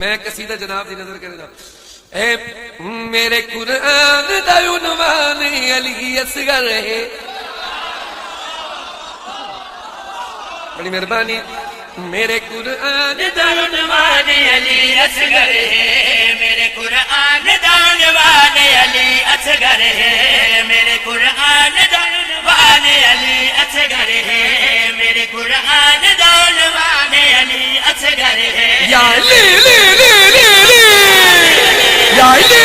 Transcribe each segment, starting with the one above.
میں قصیدہ جناب دی نظر کرے دا اے میرے قرآن دا عنوان علی اصغر ہے. بڑی مہربانی. میرے قرآن دا عنوان علی اصغر ہے. میرے قرآن دا عنوان علی اصغر ہے. میرے قرآن دا عنوان علی اصغر ہے. میرے قرآن دا عنوان علی اصغر ہے. یا علی علی علی علی علی یا علی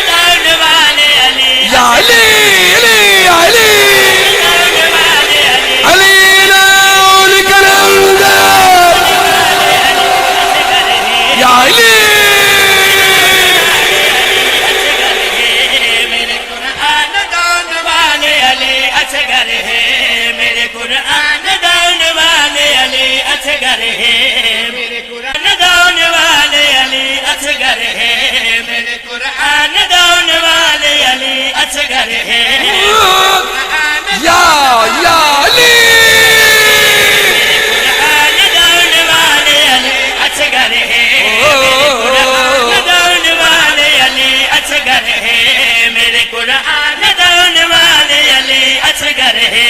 دا عنوان علی یا علی علی علی علی ناول کرم یا علی. میرے قرآن دا عنوان علی اصغر ہے. میرے قرآن دا عنوان علی اصغر ہے. میرے قرآن دا عنوان علی اصغر ہے. میرے قرآن دا عنوان علی اصغر ہے. یا علی قرآن دا عنوان علی اصغر ہے. میرے قرآن دا عنوان علی اصغر ہے. میرے قرآن دا عنوان علی اصغر ہے.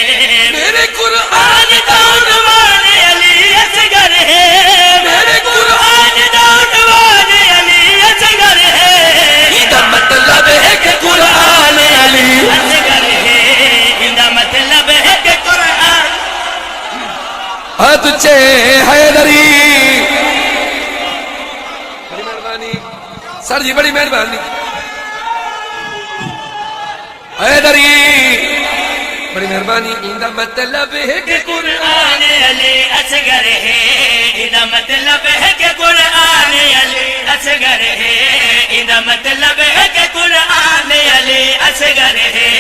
میرے قرآن دا عنوان علی اصغر ہے. میرے قرآن دا عنوان علی اصغر ہے. کا مطلب ہے کہ قرآن علی اصغر ہے. ان کا مطلب ہے کہ قرآن تجھے حیدری. بڑی مہربانی سر جی, بڑی مہربانی. حیدری بڑی مہربانی. ان کا مطلب ہے کہ قرآن علی اصغر ہے. ان کا مطلب ہے کہ قرآن علی اصغر ہے. ان کا مطلب ہے کہ قرآن علی اصغر ہے.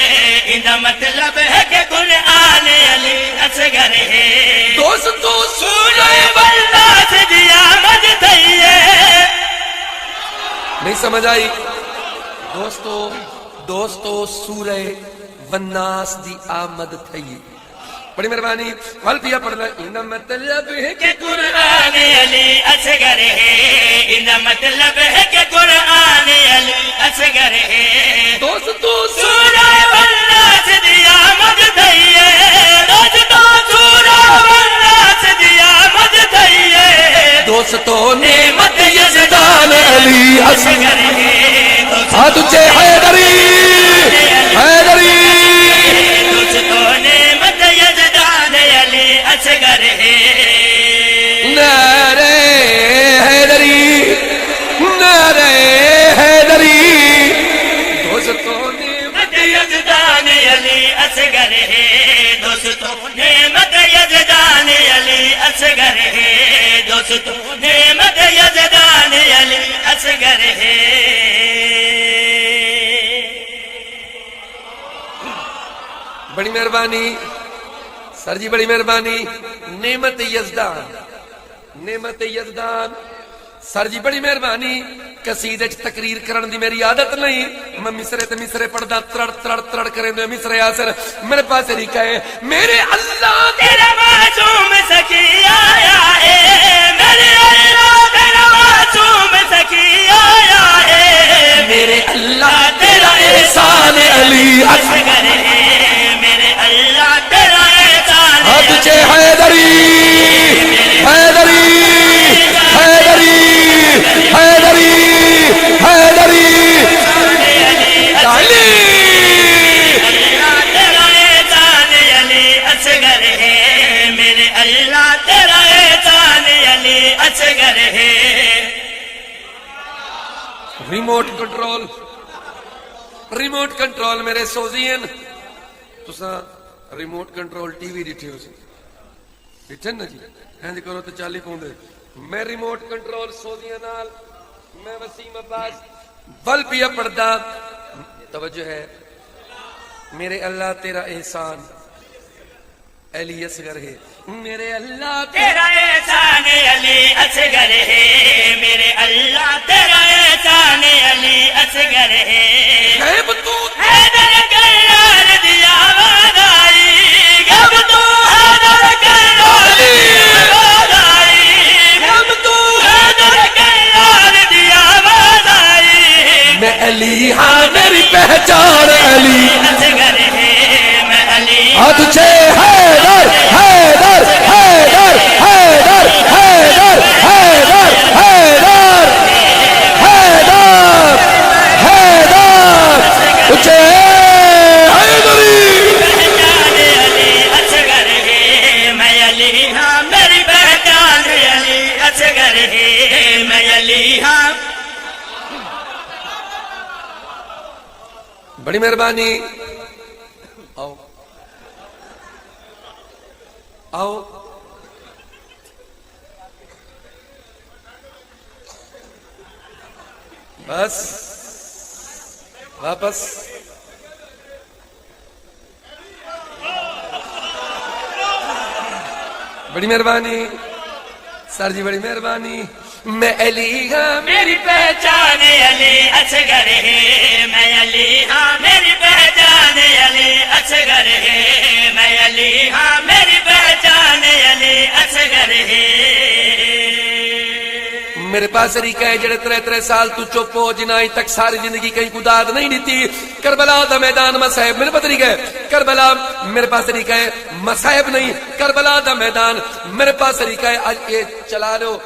ان کا مطلب ہے کہ قرآن علی اصغر ہے. دوستو سورہ والناس دی آمد تھی ہے. نہیں سمجھ آئی دوستو سورہ والناس دی آمد تھی. بڑی مہربانی. غلط یہ پڑھنا. ان مطلب ہے کہ قرآن علی اصغر ہے. ان مطلب ہے کہ قرآن علی اصغر ہے. دوستو سورہ والناس دی آمد تھی ہے. دوستو سورہ والناس دی آمد تھی ہے. دوستو نعمت یزدان علی اصغر ہے. تجھے حیدری حیدری دوستو نعمت یزدان علی اصغر ہے. نعرہ حیدری نعرہ حیدری. دوستو نعمت یزدان علی اصغر ہے. دوستو نعمت یزدان علی اصغر ہے. دوستو نعمت یزدان علی اصغر ہے. بڑی مہربانی سر جی, بڑی مہربانی. نعمت یزدان سر جی, بڑی مہربانی. قصیدے چ تقریر کرن دی میری عادت نہیں. میں مصرے پڑھدا ترڑ ترڑ ترڑ کریں دے مصرے آسر میرے پاس طریقہ ہے. میرے اللہ تیرا معصوم سکی آیا ہے. میرے اللہ تیرا معصوم سکی آیا ہے. میرے اللہ تیرا احسان علی اصغر ہے. میرے اللہ تیرا احسان تجھے حیدری حیدری حیدری حیدری حیدری علی. اللہ تیرا احسان علی اصغر ہے. میرے اللہ تیرا احسان علی اصغر ہے. ریموٹ کنٹرول میرے سوزین. تساں ریموٹ کنٹرول ٹی وی ڈٹھے ہو سی ڈٹھے نا جی. ہنج کرو تو چالی پوندے. میں ریموٹ کنٹرول سوزیاں نال میں وسیم عباس ول پیا پڑھدا. توجہ ہے. میرے اللہ تیرا احسان علی اصغر ہے. میرے اللہ تیرا احسان علی اصغر ہے. میرے اللہ تیرا احسان علی اصغر ہے. غیب تو حیدر کرار دی آواز آئی. غیب تو حیدر کرار دی آواز آئی. غیب تو پہچان علی اصغر ہے میں علی ہاتھ اٹھے حیدر حیدر حیدر حیدر حیدر حیدر حیدر حیدر حیدر اٹھے حیدری پہچان علی اصغر ہے میں علی ہاں میری پہچان علی اصغر ہے میں علی ہاں بڑی مہربانی آؤ آؤ بس واپس بڑی مہربانی سر جی بڑی مہربانی میں علی ہاں میری پہچان علی اصغر ہے میں علی ہاں میری پہچان علی اصغر ہے میں علی ہاں میری پہچان علی اصغر ہے میرے پاس طریقہ ہے جڑے 3 سال تو چپ ہو جنائی تک ساری زندگی کہیں کو داد نہیں دیتی کربلا دا میدان مسائب میرے پاس طریقہ ہے کربلا میرے پاس طریقہ ہے مسائب نہیں کربلا دا میدان میرے پاس طریقہ ہے آج یہ چلا لو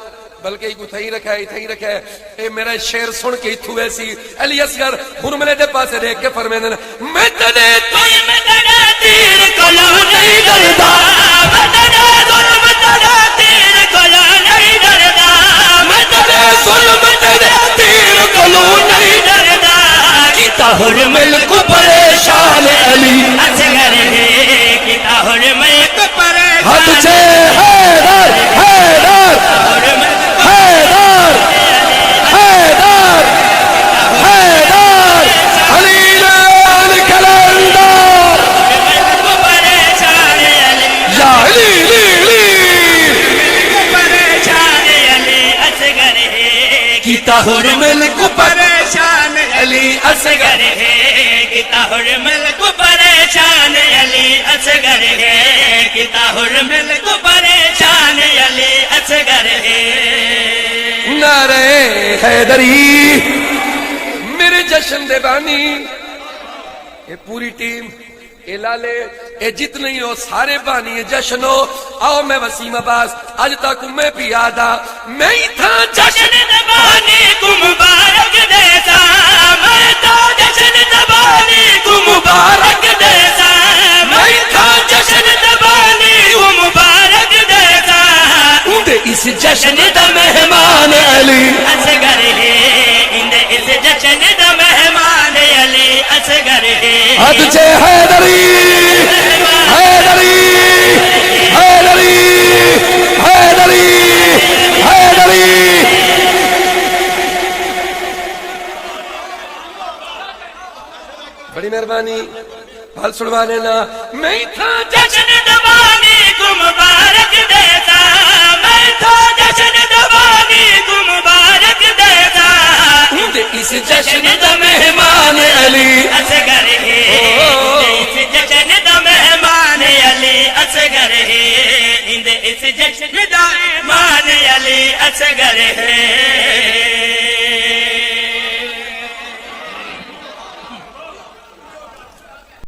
بلکہ ایک تھئی رکھا ہے تھئی رکھا ہے اے میرا شعر سن کے اتھو ایسی علی اصغر ہرملے دے پاسے دیکھ کے فرمیندے میں تنے کوئی مدد تیر کلو نہیں ڈردا مدد ظلم تڑا تیر کلو نہیں ڈردا مدد ظلم تیرے تیر کلو نہیں ڈردا کیتا ہرمل کو پریشان علی اصغر ہے کتا حرمل کو پریشان ہاتھ چھے حیدر حیدر حیدر حیدر حیدر علی الکلندر کو پریشان علی یا علی علی پریشان علی اصغر ہے کیتا ہرمل کو پریشان علی اصغر ہے کتا حرمل کو پریشان علی اصغر ہے کتا حرمل کو پریشان علی اصغر ہے نعرہ حیدری میرے جشن دے بانی یہ پوری ٹیم اے لالے اے جتنے ہو سارے بانی جشن ہو آؤ میں وسیم عباس آج تک میں بھی یادا میں ہی تھا جشن دبانی کو مبارک دیتا میں تو جشن دبانی کو مبارک دیتا میں تو جشن دبانی کو مبارک دیتا اس جشن دا مہمان علی اصغر ہے اس جشن دا مہمان علی اصغر ہے ہاتھ چھے حیدری حیدری حیدری حیدری حیدری بڑی مہربانی پھل سڑوا لینا میں ہی تھا جشن دبانی کو مبارک دیتا میں تو جشن دبانی کو مبارک دیتا اس جشن دا مہمان علی اصغر ہے اس جشن دا مہمان علی اصغر ہے اس جشن دا مہمان علی اصغر ہے